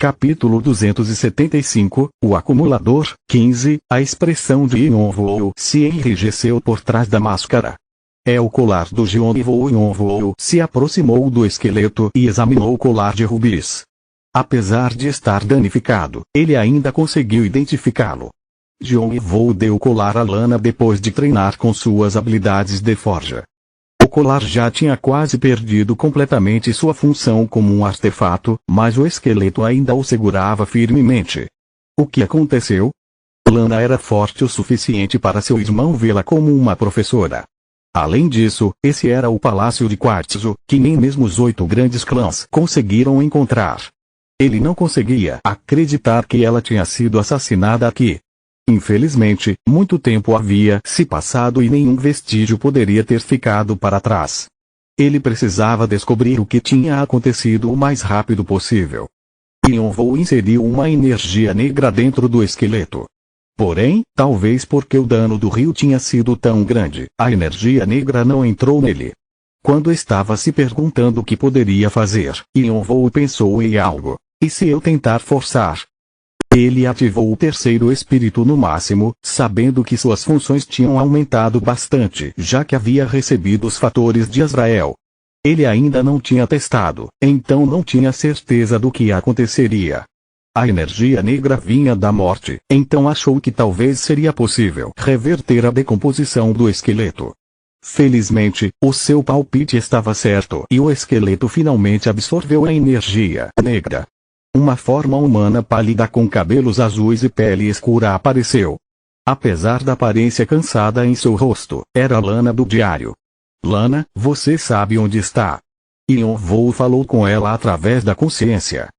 Capítulo 275, o acumulador. 15. A expressão de Yonvoo se enrijeceu por trás da máscara. É o colar do Yonvoo. Yonvoo se aproximou do esqueleto e examinou o colar de rubis. Apesar de estar danificado, ele ainda conseguiu identificá-lo. Yonvoo deu o colar a Lana depois de treinar com suas habilidades de forja. O colar já tinha quase perdido completamente sua função como um artefato, mas o esqueleto ainda o segurava firmemente. O que aconteceu? Lana era forte o suficiente para seu irmão vê-la como uma professora. Além disso, esse era o palácio de quartzo, que nem mesmo os 8 grandes clãs conseguiram encontrar. Ele não conseguia acreditar que ela tinha sido assassinada aqui. Infelizmente, muito tempo havia se passado e nenhum vestígio poderia ter ficado para trás. Ele precisava descobrir o que tinha acontecido o mais rápido possível. Yonvoo inseriu uma energia negra dentro do esqueleto. Porém, talvez porque o dano do rio tinha sido tão grande, a energia negra não entrou nele. Quando estava se perguntando o que poderia fazer, Yonvoo pensou em algo. E se eu tentar forçar? Ele ativou o terceiro espírito no máximo, sabendo que suas funções tinham aumentado bastante já que havia recebido os fatores de Azrael. Ele ainda não tinha testado, então não tinha certeza do que aconteceria. A energia negra vinha da morte, então achou que talvez seria possível reverter a decomposição do esqueleto. Felizmente, o seu palpite estava certo e o esqueleto finalmente absorveu a energia negra. Uma forma humana pálida com cabelos azuis e pele escura apareceu. Apesar da aparência cansada em seu rosto, era Lana do diário. Lana, você sabe onde está? Yonvoo falou com ela através da consciência.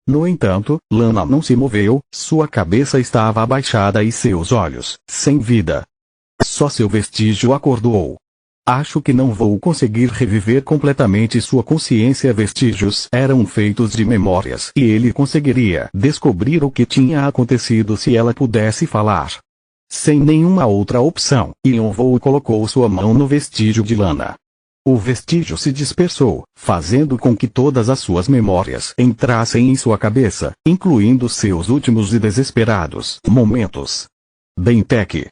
No entanto, Lana não se moveu, sua cabeça estava abaixada e seus olhos, sem vida. Só seu vestígio acordou. Acho que não vou conseguir reviver completamente sua consciência. Vestígios eram feitos de memórias e ele conseguiria descobrir o que tinha acontecido se ela pudesse falar. Sem nenhuma outra opção, Yonvoo colocou sua mão no vestígio de Lana. O vestígio se dispersou, fazendo com que todas as suas memórias entrassem em sua cabeça, incluindo seus últimos e desesperados momentos. Bentec.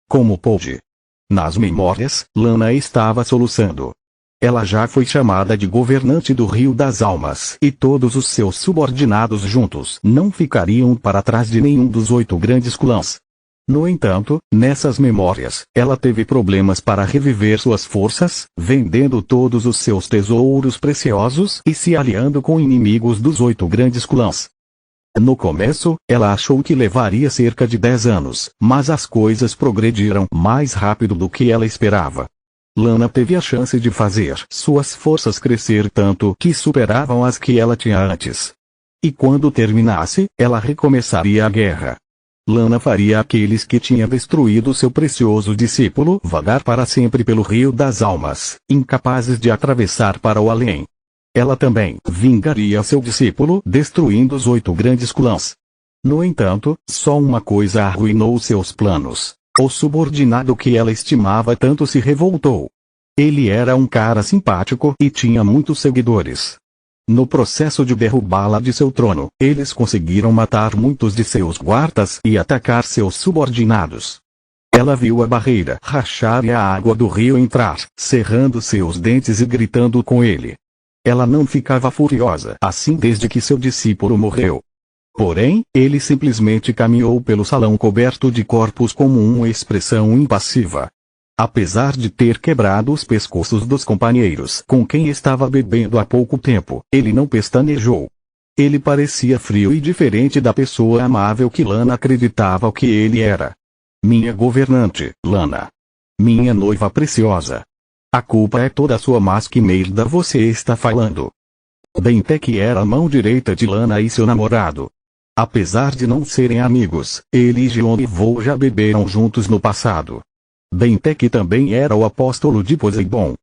Como pôde? Nas memórias, Lana estava soluçando. Ela já foi chamada de governante do Rio das Almas e todos os seus subordinados juntos não ficariam para trás de nenhum dos 8 grandes clãs. No entanto, nessas memórias, ela teve problemas para reviver suas forças, vendendo todos os seus tesouros preciosos e se aliando com inimigos dos 8 grandes clãs. No começo, ela achou que levaria cerca de 10 anos, mas as coisas progrediram mais rápido do que ela esperava. Lana teve a chance de fazer suas forças crescer tanto que superavam as que ela tinha antes. E quando terminasse, ela recomeçaria a guerra. Lana faria aqueles que tinham destruído seu precioso discípulo vagar para sempre pelo Rio das Almas, incapazes de atravessar para o além. Ela também vingaria seu discípulo destruindo os 8 grandes clãs. No entanto, só uma coisa arruinou seus planos. O subordinado que ela estimava tanto se revoltou. Ele era um cara simpático e tinha muitos seguidores. No processo de derrubá-la de seu trono, eles conseguiram matar muitos de seus guardas e atacar seus subordinados. Ela viu a barreira rachar e a água do rio entrar, cerrando seus dentes e gritando com ele. Ela não ficava furiosa assim desde que seu discípulo morreu. Porém, ele simplesmente caminhou pelo salão coberto de corpos como uma expressão impassiva. Apesar de ter quebrado os pescoços dos companheiros com quem estava bebendo há pouco tempo, ele não pestanejou. Ele parecia frio e diferente da pessoa amável que Lana acreditava que ele era. Minha governante, Lana. Minha noiva preciosa. A culpa é toda sua, mas que merda você está falando? Bentec era a mão direita de Lana e seu namorado. Apesar de não serem amigos, ele e Yonvoo já beberam juntos no passado. Bentec também era o apóstolo de Poseidon.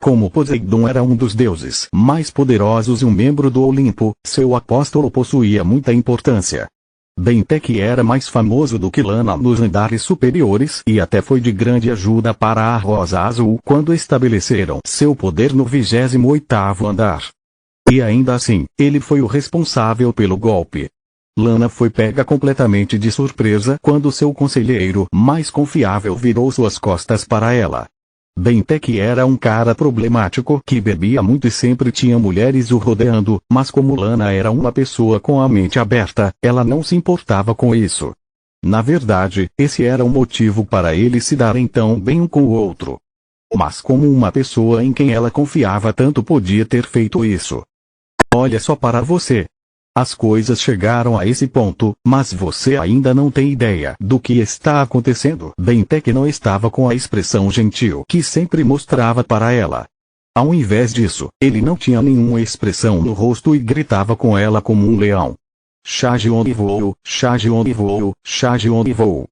Como Poseidon era um dos deuses mais poderosos e um membro do Olimpo, seu apóstolo possuía muita importância. Bentec era mais famoso do que Lana nos andares superiores e até foi de grande ajuda para a Rosa Azul quando estabeleceram seu poder no 28º andar. E ainda assim, ele foi o responsável pelo golpe. Lana foi pega completamente de surpresa quando seu conselheiro mais confiável virou suas costas para ela. Bentek era um cara problemático que bebia muito e sempre tinha mulheres o rodeando, mas como Lana era uma pessoa com a mente aberta, ela não se importava com isso. Na verdade, esse era um motivo para eles se darem tão bem um com o outro. Mas como uma pessoa em quem ela confiava tanto podia ter feito isso? Olha só para você. As coisas chegaram a esse ponto, mas você ainda não tem ideia do que está acontecendo. Bentek não estava com a expressão gentil que sempre mostrava para ela. Ao invés disso, ele não tinha nenhuma expressão no rosto e gritava com ela como um leão. Shajeon-vou, Shajeon-vou, Shajeon-vou.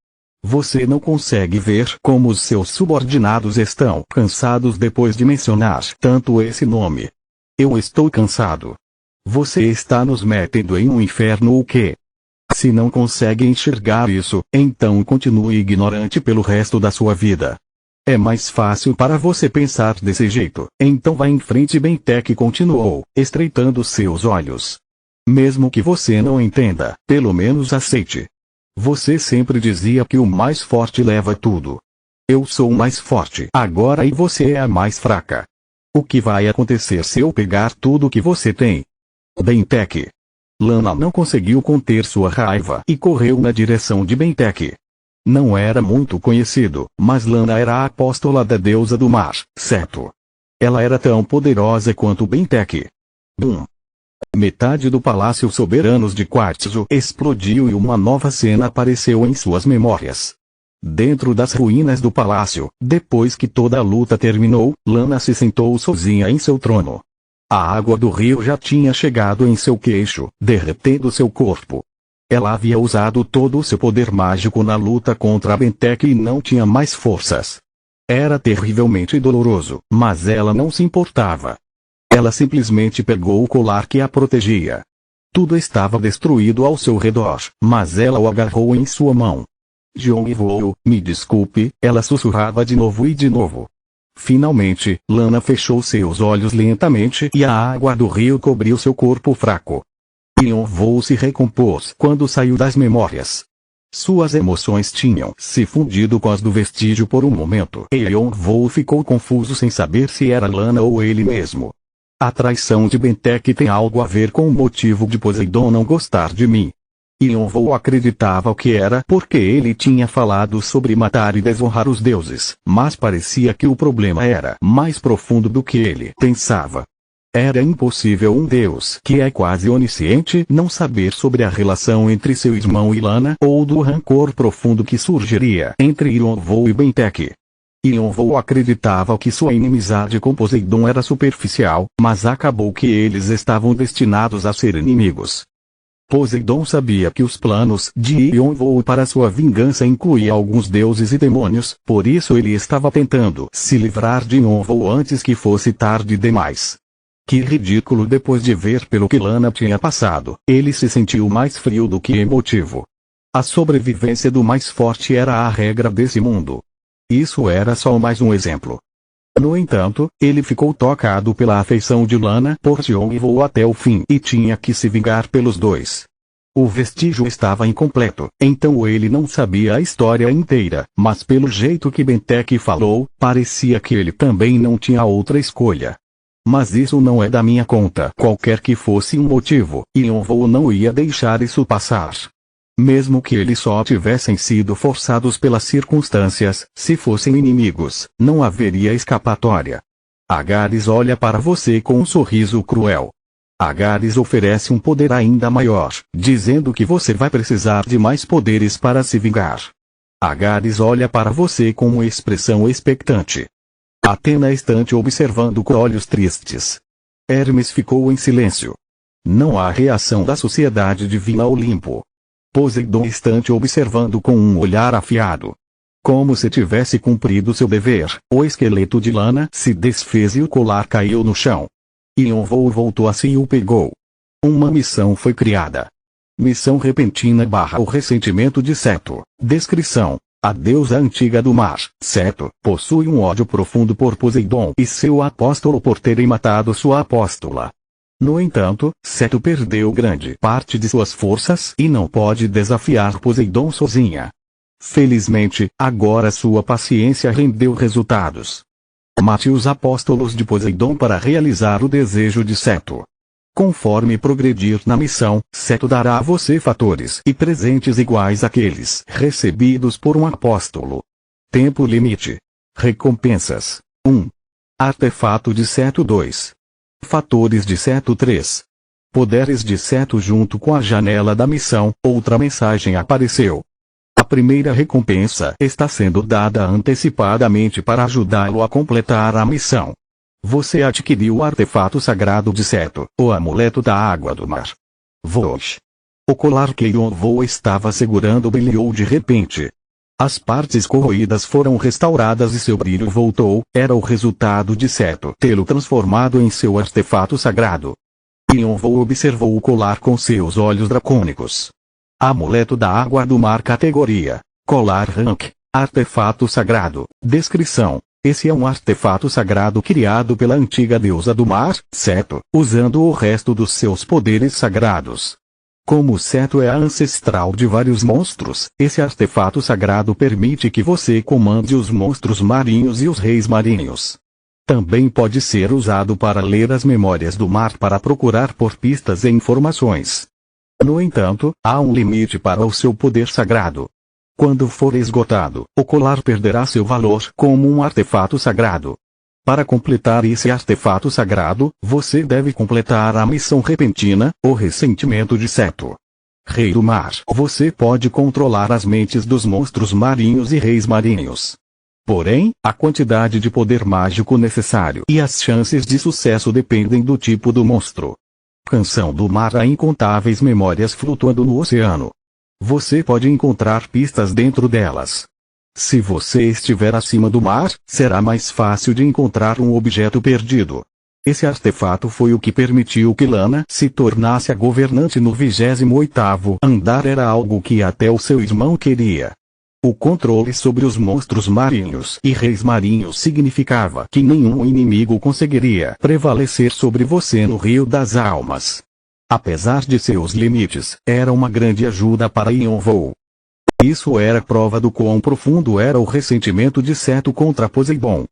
Você não consegue ver como os seus subordinados estão cansados depois de mencionar tanto esse nome. Eu estou cansado. Você está nos metendo em um inferno ou quê? Se não consegue enxergar isso, então continue ignorante pelo resto da sua vida. É mais fácil para você pensar desse jeito, então vá em frente. Bentek continuou, estreitando seus olhos. Mesmo que você não entenda, pelo menos aceite. Você sempre dizia que o mais forte leva tudo. Eu sou o mais forte agora e você é a mais fraca. O que vai acontecer se eu pegar tudo que você tem? Bentek. Lana não conseguiu conter sua raiva e correu na direção de Bentek. Não era muito conhecido, mas Lana era a apóstola da deusa do mar, certo? Ela era tão poderosa quanto Bentek. Bum! Metade do palácio Soberanos de Quartzo explodiu e uma nova cena apareceu em suas memórias. Dentro das ruínas do palácio, depois que toda a luta terminou, Lana se sentou sozinha em seu trono. A água do rio já tinha chegado em seu queixo, derretendo seu corpo. Ela havia usado todo o seu poder mágico na luta contra Bentek e não tinha mais forças. Era terrivelmente doloroso, mas ela não se importava. Ela simplesmente pegou o colar que a protegia. Tudo estava destruído ao seu redor, mas ela o agarrou em sua mão. Jeon-vou, me desculpe, ela sussurrava de novo e de novo. Finalmente, Lana fechou seus olhos lentamente e a água do rio cobriu seu corpo fraco. Jeon-vou se recompôs quando saiu das memórias. Suas emoções tinham se fundido com as do vestígio por um momento. Jeon-vou ficou confuso sem saber se era Lana ou ele mesmo. A traição de Bentek tem algo a ver com o motivo de Poseidon não gostar de mim. Jeon-vou acreditava que era porque ele tinha falado sobre matar e desonrar os deuses, mas parecia que o problema era mais profundo do que ele pensava. Era impossível um deus que é quase onisciente não saber sobre a relação entre seu irmão e Lana ou do rancor profundo que surgiria entre Jeon-vou e Bentek. Jeon-vou acreditava que sua inimizade com Poseidon era superficial, mas acabou que eles estavam destinados a ser inimigos. Poseidon sabia que os planos de Jeon-vou para sua vingança incluíam alguns deuses e demônios, por isso ele estava tentando se livrar de Jeon-vou antes que fosse tarde demais. Que ridículo! Depois de ver pelo que Lana tinha passado, ele se sentiu mais frio do que emotivo. A sobrevivência do mais forte era a regra desse mundo. Isso era só mais um exemplo. No entanto, ele ficou tocado pela afeição de Lana por Jeon-vou até o fim e tinha que se vingar pelos dois. O vestígio estava incompleto, então ele não sabia a história inteira, mas pelo jeito que Bentek falou, parecia que ele também não tinha outra escolha. Mas isso não é da minha conta. Qualquer que fosse um motivo, Jeon-vou não ia deixar isso passar. Mesmo que eles só tivessem sido forçados pelas circunstâncias, se fossem inimigos, não haveria escapatória. Agares olha para você com um sorriso cruel. Agares oferece um poder ainda maior, dizendo que você vai precisar de mais poderes para se vingar. Agares olha para você com uma expressão expectante. Atena estante observando com olhos tristes. Hermes ficou em silêncio. Não há reação da sociedade divina Olimpo. Poseidon estante observando com um olhar afiado. Como se tivesse cumprido seu dever, o esqueleto de Lana se desfez e o colar caiu no chão. Jeon-vou voltou a si e o pegou. Uma missão foi criada. Missão repentina / o ressentimento de Seto. Descrição. A deusa antiga do mar, Seto, possui um ódio profundo por Poseidon e seu apóstolo por terem matado sua apóstola. No entanto, Seto perdeu grande parte de suas forças e não pode desafiar Poseidon sozinha. Felizmente, agora sua paciência rendeu resultados. Mate os apóstolos de Poseidon para realizar o desejo de Seto. Conforme progredir na missão, Seto dará a você fatores e presentes iguais àqueles recebidos por um apóstolo. Tempo limite. Recompensas. 1. Artefato de Seto 2. Fatores de Seto 3. Poderes de Seto junto com a janela da missão, outra mensagem apareceu. A primeira recompensa está sendo dada antecipadamente para ajudá-lo a completar a missão. Você adquiriu o artefato sagrado de Seto, o amuleto da água do mar. Voz. O colar que Yonvou estava segurando brilhou de repente. As partes corroídas foram restauradas e seu brilho voltou, era o resultado de Seto tê-lo transformado em seu artefato sagrado. Yonvou observou o colar com seus olhos dracônicos. Amuleto da água do mar categoria. Colar rank. Artefato sagrado. Descrição. Esse é um artefato sagrado criado pela antiga deusa do mar, Seto, usando o resto dos seus poderes sagrados. Como Seto é a ancestral de vários monstros, esse artefato sagrado permite que você comande os monstros marinhos e os reis marinhos. Também pode ser usado para ler as memórias do mar para procurar por pistas e informações. No entanto, há um limite para o seu poder sagrado. Quando for esgotado, o colar perderá seu valor como um artefato sagrado. Para completar esse artefato sagrado, você deve completar a missão repentina, o ressentimento de Seto. Rei do mar. Você pode controlar as mentes dos monstros marinhos e reis marinhos. Porém, a quantidade de poder mágico necessário e as chances de sucesso dependem do tipo do monstro. Canção do mar. Há incontáveis memórias flutuando no oceano. Você pode encontrar pistas dentro delas. Se você estiver acima do mar, será mais fácil de encontrar um objeto perdido. Esse artefato foi o que permitiu que Lana se tornasse a governante no 28º andar. Era algo que até o seu irmão queria. O controle sobre os monstros marinhos e reis marinhos significava que nenhum inimigo conseguiria prevalecer sobre você no Rio das Almas. Apesar de seus limites, era uma grande ajuda para Yonvou. Isso era prova do quão profundo era o ressentimento de Seto contra Poseidon.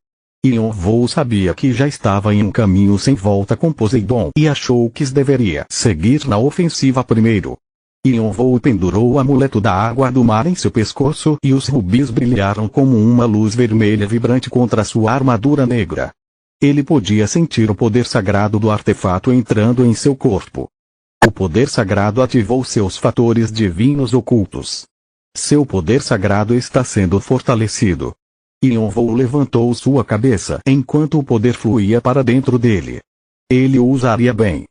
Yonvou sabia que já estava em um caminho sem volta com Poseidon e achou que deveria seguir na ofensiva primeiro. Yonvou pendurou o amuleto da água do mar em seu pescoço e os rubis brilharam como uma luz vermelha vibrante contra sua armadura negra. Ele podia sentir o poder sagrado do artefato entrando em seu corpo. O poder sagrado ativou seus fatores divinos ocultos. Seu poder sagrado está sendo fortalecido. Yonvou levantou sua cabeça enquanto o poder fluía para dentro dele. Ele o usaria bem.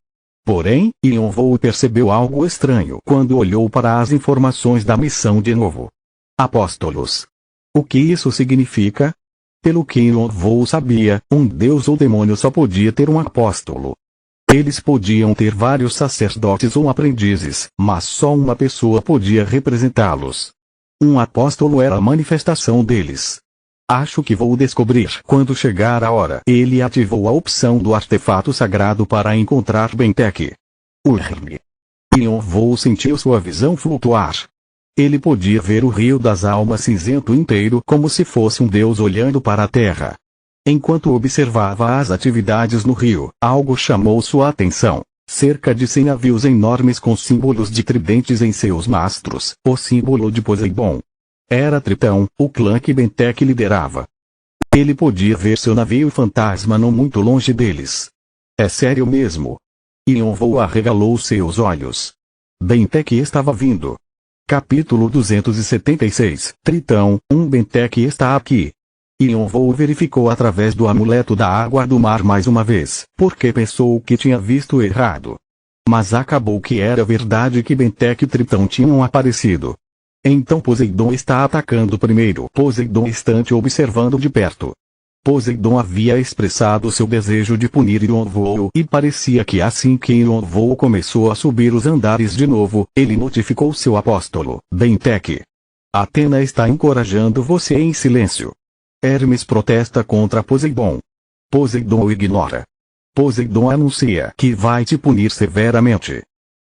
Porém, Yonvou percebeu algo estranho quando olhou para as informações da missão de novo. Apóstolos. O que isso significa? Pelo que Yonvou sabia, um deus ou demônio só podia ter um apóstolo. Eles podiam ter vários sacerdotes ou aprendizes, mas só uma pessoa podia representá-los. Um apóstolo era a manifestação deles. Acho que vou descobrir quando chegar a hora. Ele ativou a opção do artefato sagrado para encontrar Bentek. Urg. Yonvou sentiu sua visão flutuar. Ele podia ver o Rio das Almas cinzento inteiro como se fosse um deus olhando para a terra. Enquanto observava as atividades no rio, algo chamou sua atenção. Cerca de 100 navios enormes com símbolos de tridentes em seus mastros, o símbolo de Poseidon. Era Tritão, o clã que Bentek liderava. Ele podia ver seu navio fantasma não muito longe deles. É sério mesmo? Yonvou arregalou seus olhos. Bentek estava vindo. Capítulo 276, Tritão, Bentek está aqui. Yonvou verificou através do amuleto da água do mar mais uma vez, porque pensou que tinha visto errado. Mas acabou que era verdade que Bentek e Tritão tinham aparecido. Então Poseidon está atacando primeiro. Poseidon estante observando de perto. Poseidon havia expressado seu desejo de punir Yonvou e parecia que assim que Yonvou começou a subir os andares de novo, ele notificou seu apóstolo, Bentek. Atena está encorajando você em silêncio. Hermes protesta contra Poseidon. Poseidon o ignora. Poseidon anuncia que vai te punir severamente.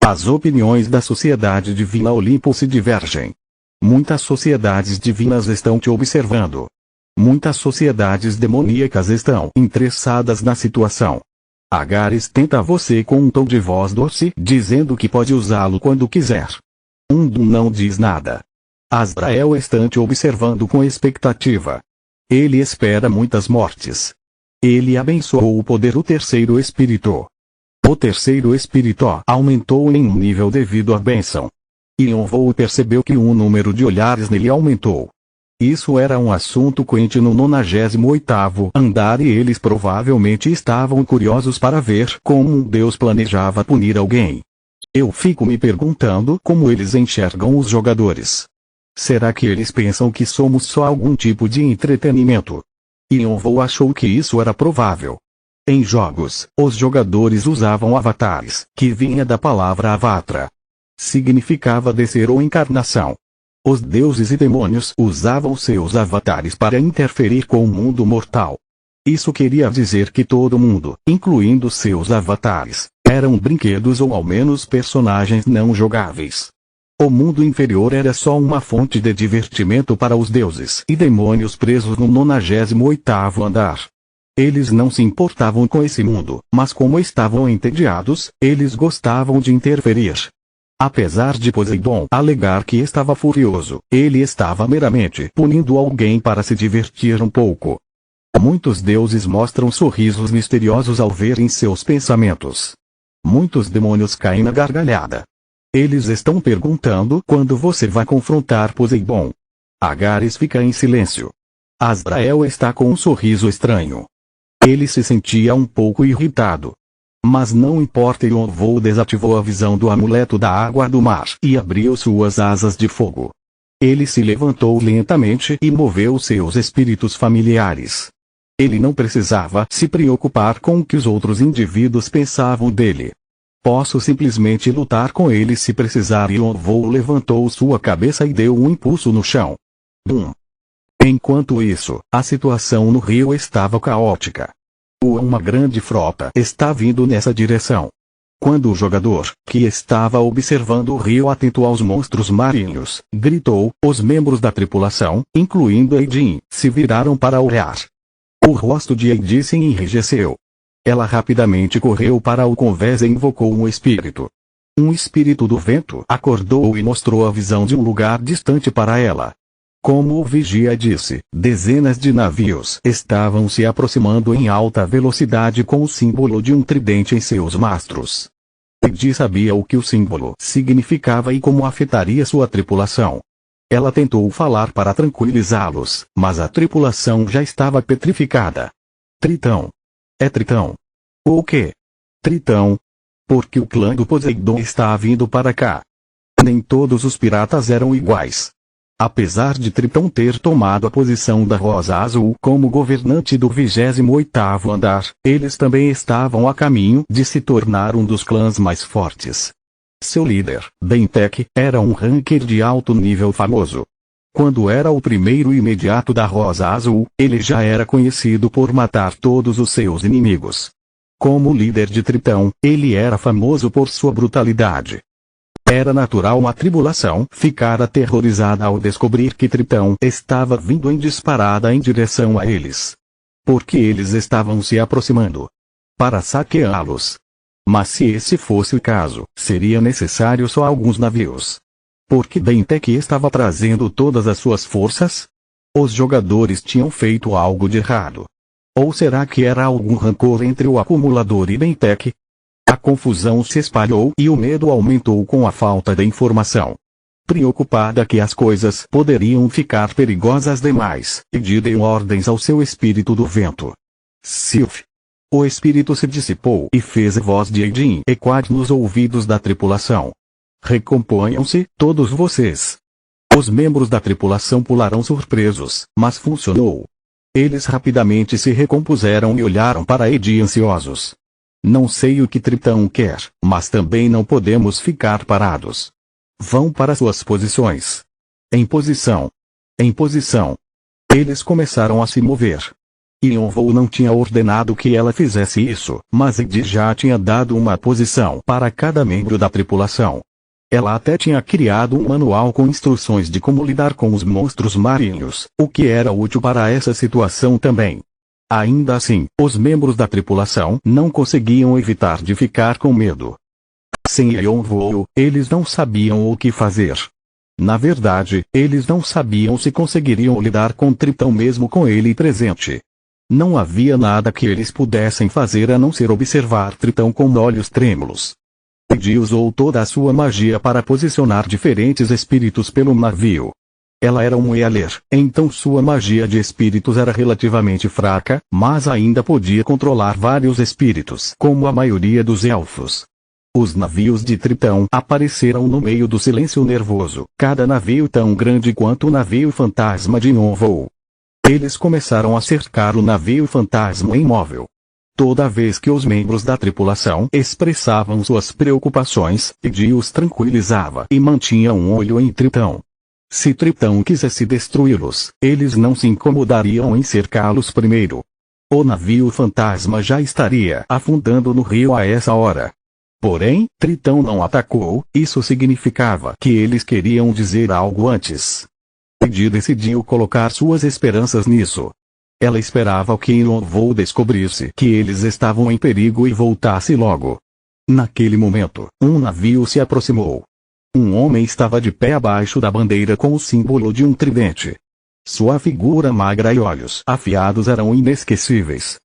As opiniões da sociedade divina Olimpo se divergem. Muitas sociedades divinas estão te observando. Muitas sociedades demoníacas estão interessadas na situação. Agares tenta você com um tom de voz doce, dizendo que pode usá-lo quando quiser. Undum não diz nada. Azrael está te observando com expectativa. Ele espera muitas mortes. Ele abençoou o poder do terceiro espírito. O terceiro espírito aumentou em um nível devido à bênção. Ionvou percebeu que o número de olhares nele aumentou. Isso era um assunto quente no 98º andar e eles provavelmente estavam curiosos para ver como um Deus planejava punir alguém. Eu fico me perguntando como eles enxergam os jogadores. Será que eles pensam que somos só algum tipo de entretenimento? Ionvou achou que isso era provável. Em jogos, os jogadores usavam avatares, que vinha da palavra avatra. Significava descer ou encarnação. Os deuses e demônios usavam seus avatares para interferir com o mundo mortal. Isso queria dizer que todo mundo, incluindo seus avatares, eram brinquedos ou ao menos personagens não jogáveis. O mundo inferior era só uma fonte de divertimento para os deuses e demônios presos no 98º andar. Eles não se importavam com esse mundo, mas como estavam entediados, eles gostavam de interferir. Apesar de Poseidon alegar que estava furioso, ele estava meramente punindo alguém para se divertir um pouco. Muitos deuses mostram sorrisos misteriosos ao verem seus pensamentos. Muitos demônios caem na gargalhada. Eles estão perguntando quando você vai confrontar Poseidon. Agares fica em silêncio. Azrael está com um sorriso estranho. Ele se sentia um pouco irritado. Mas não importa, Ionvou desativou a visão do amuleto da água do mar e abriu suas asas de fogo. Ele se levantou lentamente e moveu seus espíritos familiares. Ele não precisava se preocupar com o que os outros indivíduos pensavam dele. Posso simplesmente lutar com ele se precisar. Ionvou levantou sua cabeça e deu um impulso no chão. Bum! Enquanto isso, a situação no rio estava caótica. Uma grande frota está vindo nessa direção. Quando o jogador, que estava observando o rio atento aos monstros marinhos, gritou, os membros da tripulação, incluindo Eidin, se viraram para olhar. O rosto de Eidin se enrijeceu. Ela rapidamente correu para o convés e invocou um espírito. Um espírito do vento acordou e mostrou a visão de um lugar distante para ela. Como o vigia disse, dezenas de navios estavam se aproximando em alta velocidade com o símbolo de um tridente em seus mastros. Eidin sabia o que o símbolo significava e como afetaria sua tripulação. Ela tentou falar para tranquilizá-los, mas a tripulação já estava petrificada. Tritão. É Tritão. O quê? Tritão? Porque o clã do Poseidon está vindo para cá. Nem todos os piratas eram iguais. Apesar de Tritão ter tomado a posição da Rosa Azul como governante do 28º andar, eles também estavam a caminho de se tornar um dos clãs mais fortes. Seu líder, Bentek, era um ranker de alto nível famoso. Quando era o primeiro imediato da Rosa Azul, ele já era conhecido por matar todos os seus inimigos. Como líder de Tritão, ele era famoso por sua brutalidade. Era natural uma tribulação ficar aterrorizada ao descobrir que Tritão estava vindo em disparada em direção a eles. Porque eles estavam se aproximando para saqueá-los. Mas se esse fosse o caso, seria necessário só alguns navios. Porque Bentek estava trazendo todas as suas forças? Os jogadores tinham feito algo de errado. Ou será que era algum rancor entre o acumulador e Bentek? A confusão se espalhou e o medo aumentou com a falta de informação. Preocupada que as coisas poderiam ficar perigosas demais, Eidin deu ordens ao seu espírito do vento. Sylph. O espírito se dissipou e fez a voz de Eidin ecoar nos ouvidos da tripulação. Recomponham-se, todos vocês. Os membros da tripulação pularam surpresos, mas funcionou. Eles rapidamente se recompuseram e olharam para Eidin ansiosos. Não sei o que Tritão quer, mas também não podemos ficar parados. Vão para suas posições. Em posição. Em posição. Eles começaram a se mover. Yonvou não tinha ordenado que ela fizesse isso, mas Edi já tinha dado uma posição para cada membro da tripulação. Ela até tinha criado um manual com instruções de como lidar com os monstros marinhos, o que era útil para essa situação também. Ainda assim, os membros da tripulação não conseguiam evitar de ficar com medo. Sem Yonvou, eles não sabiam o que fazer. Na verdade, eles não sabiam se conseguiriam lidar com Tritão mesmo com ele presente. Não havia nada que eles pudessem fazer a não ser observar Tritão com olhos trêmulos. Edi usou toda a sua magia para posicionar diferentes espíritos pelo navio. Ela era um Ealer, então sua magia de espíritos era relativamente fraca, mas ainda podia controlar vários espíritos, como a maioria dos elfos. Os navios de Tritão apareceram no meio do silêncio nervoso, cada navio tão grande quanto o navio fantasma de Yonvou. Eles começaram a cercar o navio fantasma imóvel. Toda vez que os membros da tripulação expressavam suas preocupações, Edi os tranquilizava e mantinha um olho em Tritão. Se Tritão quisesse destruí-los, eles não se incomodariam em cercá-los primeiro. O navio fantasma já estaria afundando no rio a essa hora. Porém, Tritão não atacou, isso significava que eles queriam dizer algo antes. Edi decidiu colocar suas esperanças nisso. Ela esperava que Yonvou descobrisse que eles estavam em perigo e voltasse logo. Naquele momento, um navio se aproximou. Um homem estava de pé abaixo da bandeira com o símbolo de um tridente. Sua figura magra e olhos afiados eram inesquecíveis.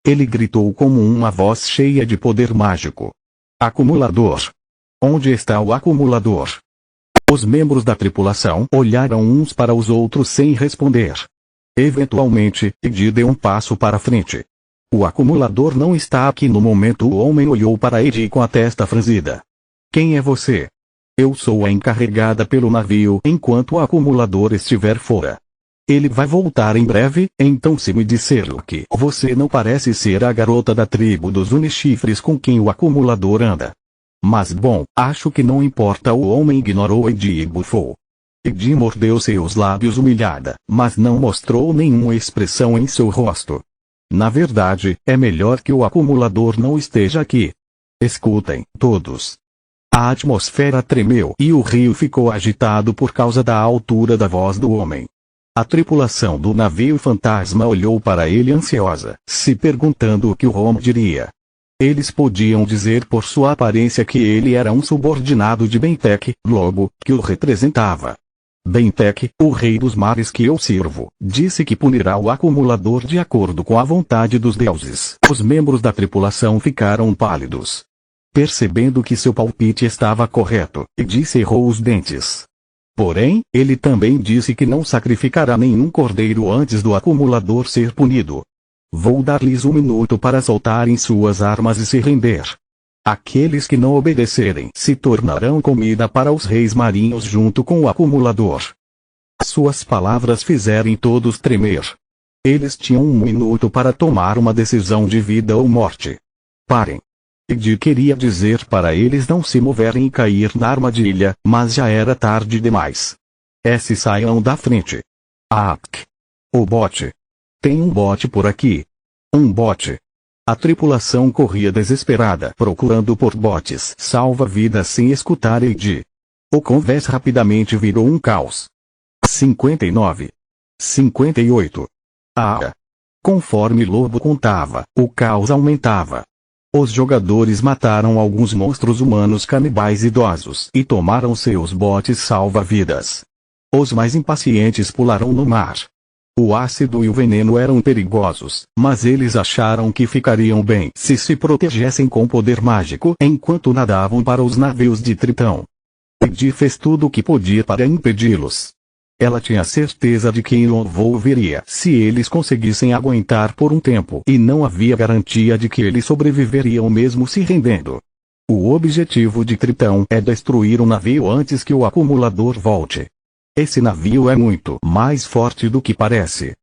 Ele gritou como uma voz cheia de poder mágico. Acumulador! Onde está o acumulador? Os membros da tripulação olharam uns para os outros sem responder. Eventualmente, Edi deu um passo para frente. O acumulador não está aqui no momento. O homem olhou para Edi com a testa franzida. Quem é você? Eu sou a encarregada pelo navio enquanto o acumulador estiver fora. Ele vai voltar em breve, então se me disser que você não parece ser a garota da tribo dos Unichifres com quem o acumulador anda. Mas bom, acho que não importa. O homem ignorou Edi e bufou. Edi mordeu seus lábios humilhada, mas não mostrou nenhuma expressão em seu rosto. Na verdade, é melhor que o acumulador não esteja aqui. Escutem, todos. A atmosfera tremeu e o rio ficou agitado por causa da altura da voz do homem. A tripulação do navio fantasma olhou para ele ansiosa, se perguntando o que o homem diria. Eles podiam dizer por sua aparência que ele era um subordinado de Bentek, logo, que o representava. Bentek, o rei dos mares que eu sirvo, disse que punirá o acumulador de acordo com a vontade dos deuses. Os membros da tripulação ficaram pálidos. Percebendo que seu palpite estava correto, Edi cerrou os dentes. Porém, ele também disse que não sacrificará nenhum cordeiro antes do acumulador ser punido. Vou dar-lhes um minuto para soltarem suas armas e se render. Aqueles que não obedecerem se tornarão comida para os reis marinhos junto com o acumulador. Suas palavras fizeram todos tremer. Eles tinham um minuto para tomar uma decisão de vida ou morte. Parem. Edi queria dizer para eles não se moverem e cair na armadilha, mas já era tarde demais. Saiam da frente. Ack. O bote. Tem um bote por aqui. Um bote. A tripulação corria desesperada procurando por botes salva-vidas sem escutar Edi. O convés rapidamente virou um caos. 59. 58. Conforme Lobo contava, o caos aumentava. Os jogadores mataram alguns monstros humanos canibais idosos e tomaram seus botes salva-vidas. Os mais impacientes pularam no mar. O ácido e o veneno eram perigosos, mas eles acharam que ficariam bem se protegessem com poder mágico enquanto nadavam para os navios de Tritão. Edi fez tudo o que podia para impedi-los. Ela tinha certeza de que Yonvou viria se eles conseguissem aguentar por um tempo e não havia garantia de que eles sobreviveriam mesmo se rendendo. O objetivo de Tritão é destruir o navio antes que o acumulador volte. Esse navio é muito mais forte do que parece.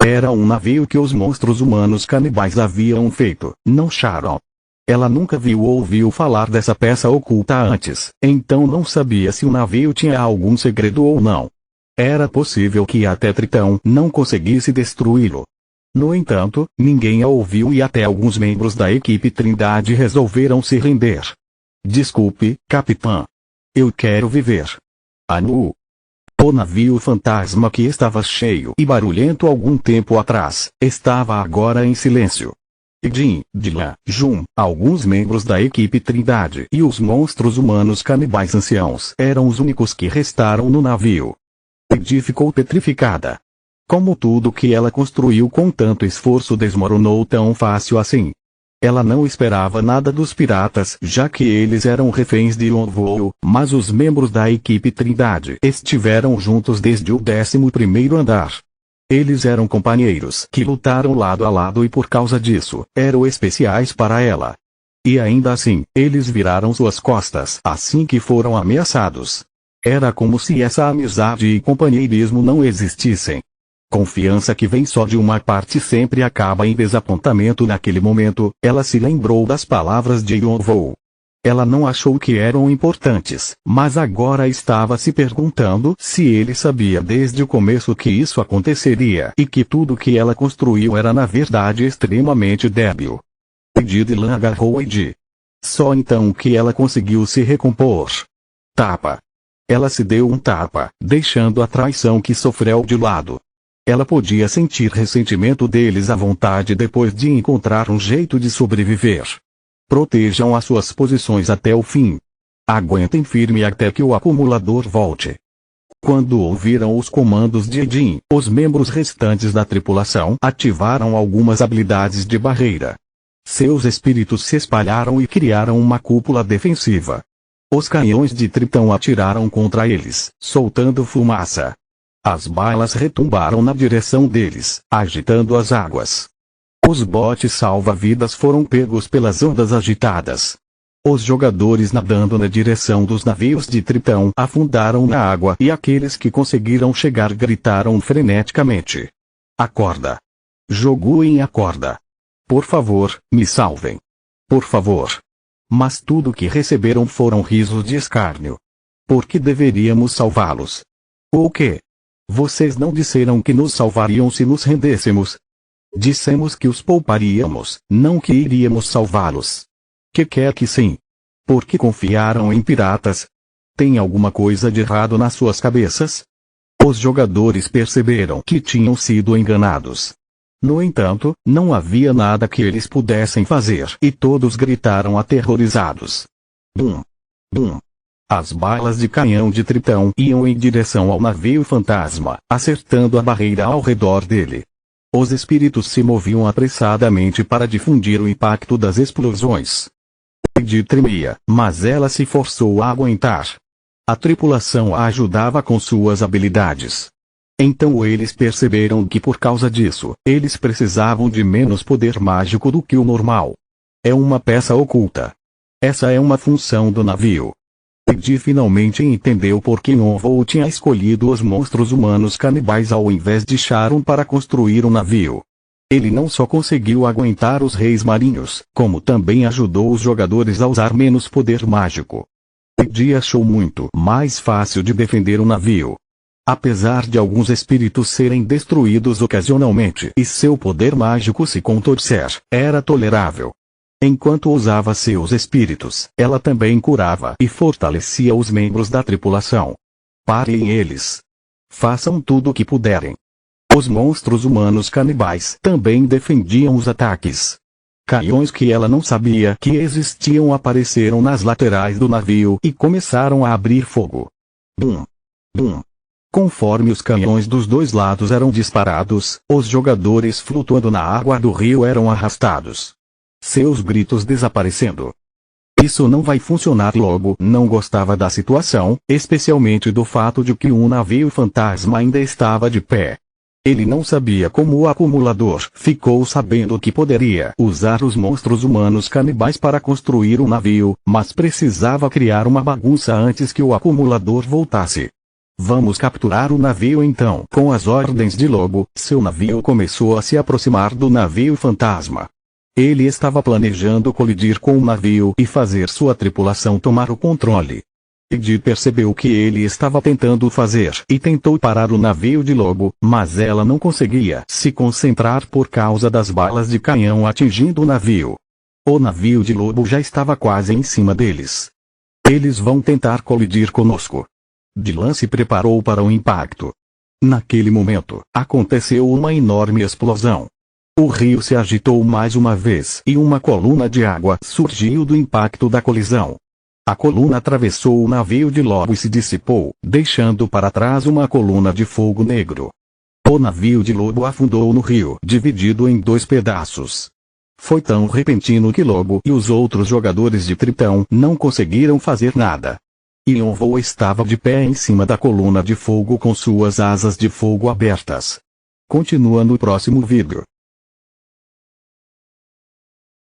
Era um navio que os monstros humanos canibais haviam feito, não Sharon. Ela nunca viu ou ouviu falar dessa peça oculta antes, então não sabia se o navio tinha algum segredo ou não. Era possível que até Tritão não conseguisse destruí-lo. No entanto, ninguém a ouviu e até alguns membros da equipe Trindade resolveram se render. Desculpe, capitã. Eu quero viver. Anu. O navio fantasma, que estava cheio e barulhento algum tempo atrás, estava agora em silêncio. Jin, Dylan, Jun, alguns membros da equipe Trindade e os monstros humanos canibais anciãos eram os únicos que restaram no navio. Di ficou petrificada. Como tudo que ela construiu com tanto esforço desmoronou tão fácil assim. Ela não esperava nada dos piratas, já que eles eram reféns de Yonvoo, mas os membros da equipe Trindade estiveram juntos desde o 11º andar. Eles eram companheiros que lutaram lado a lado e por causa disso, eram especiais para ela. E ainda assim, eles viraram suas costas assim que foram ameaçados. Era como se essa amizade e companheirismo não existissem. Confiança que vem só de uma parte sempre acaba em desapontamento. Naquele momento, ela se lembrou das palavras de Yonvoo. Ela não achou que eram importantes, mas agora estava se perguntando se ele sabia desde o começo que isso aconteceria e que tudo que ela construiu era na verdade extremamente débil. Dylan agarrou Edi. Só então que ela conseguiu se recompor. Tapa. Ela se deu um tapa, deixando a traição que sofreu de lado. Ela podia sentir ressentimento deles à vontade depois de encontrar um jeito de sobreviver. Protejam as suas posições até o fim. Aguentem firme até que o acumulador volte. Quando ouviram os comandos de Edin, os membros restantes da tripulação ativaram algumas habilidades de barreira. Seus espíritos se espalharam e criaram uma cúpula defensiva. Os canhões de Tritão atiraram contra eles, soltando fumaça. As balas retumbaram na direção deles, agitando as águas. Os botes salva-vidas foram pegos pelas ondas agitadas. Os jogadores nadando na direção dos navios de Tritão afundaram na água e aqueles que conseguiram chegar gritaram freneticamente. Acorda! Joguem a corda! Por favor, me salvem! Por favor! Mas tudo que receberam foram risos de escárnio. Por que deveríamos salvá-los? O quê? Vocês não disseram que nos salvariam se nos rendêssemos? Dissemos que os pouparíamos, não que iríamos salvá-los. Que quer que sim. Por que confiaram em piratas? Tem alguma coisa de errado nas suas cabeças? Os jogadores perceberam que tinham sido enganados. No entanto, não havia nada que eles pudessem fazer e todos gritaram aterrorizados. Bum! Bum! As balas de canhão de Tritão iam em direção ao navio fantasma, acertando a barreira ao redor dele. Os espíritos se moviam apressadamente para difundir o impacto das explosões. Edi tremia, mas ela se forçou a aguentar. A tripulação a ajudava com suas habilidades. Então eles perceberam que por causa disso, eles precisavam de menos poder mágico do que o normal. É uma peça oculta. Essa é uma função do navio. Edi finalmente entendeu por que Yonvoo tinha escolhido os monstros humanos canibais ao invés de Sharon para construir um navio. Ele não só conseguiu aguentar os reis marinhos, como também ajudou os jogadores a usar menos poder mágico. Edi achou muito mais fácil de defender o navio. Apesar de alguns espíritos serem destruídos ocasionalmente e seu poder mágico se contorcer, era tolerável. Enquanto usava seus espíritos, ela também curava e fortalecia os membros da tripulação. Parem eles. Façam tudo o que puderem. Os monstros humanos canibais também defendiam os ataques. Canhões que ela não sabia que existiam apareceram nas laterais do navio e começaram a abrir fogo. Bum! Bum! Conforme os canhões dos dois lados eram disparados, os jogadores flutuando na água do rio eram arrastados. Seus gritos desaparecendo. Isso não vai funcionar. Lobo não gostava da situação, especialmente do fato de que um navio fantasma ainda estava de pé. Ele não sabia como o acumulador ficou sabendo que poderia usar os monstros humanos canibais para construir um navio, mas precisava criar uma bagunça antes que o acumulador voltasse. Vamos capturar o navio então. Com as ordens de Lobo, seu navio começou a se aproximar do navio fantasma. Ele estava planejando colidir com o navio e fazer sua tripulação tomar o controle. Ed percebeu o que ele estava tentando fazer e tentou parar o navio de Lobo, mas ela não conseguia se concentrar por causa das balas de canhão atingindo o navio. O navio de Lobo já estava quase em cima deles. Eles vão tentar colidir conosco. Dylan se preparou para o impacto. Naquele momento, aconteceu uma enorme explosão. O rio se agitou mais uma vez e uma coluna de água surgiu do impacto da colisão. A coluna atravessou o navio de Lobo e se dissipou, deixando para trás uma coluna de fogo negro. O navio de Lobo afundou no rio, dividido em 2 pedaços. Foi tão repentino que Lobo e os outros jogadores de Tritão não conseguiram fazer nada. Yonvoo estava de pé em cima da coluna de fogo com suas asas de fogo abertas. Continua no próximo vídeo.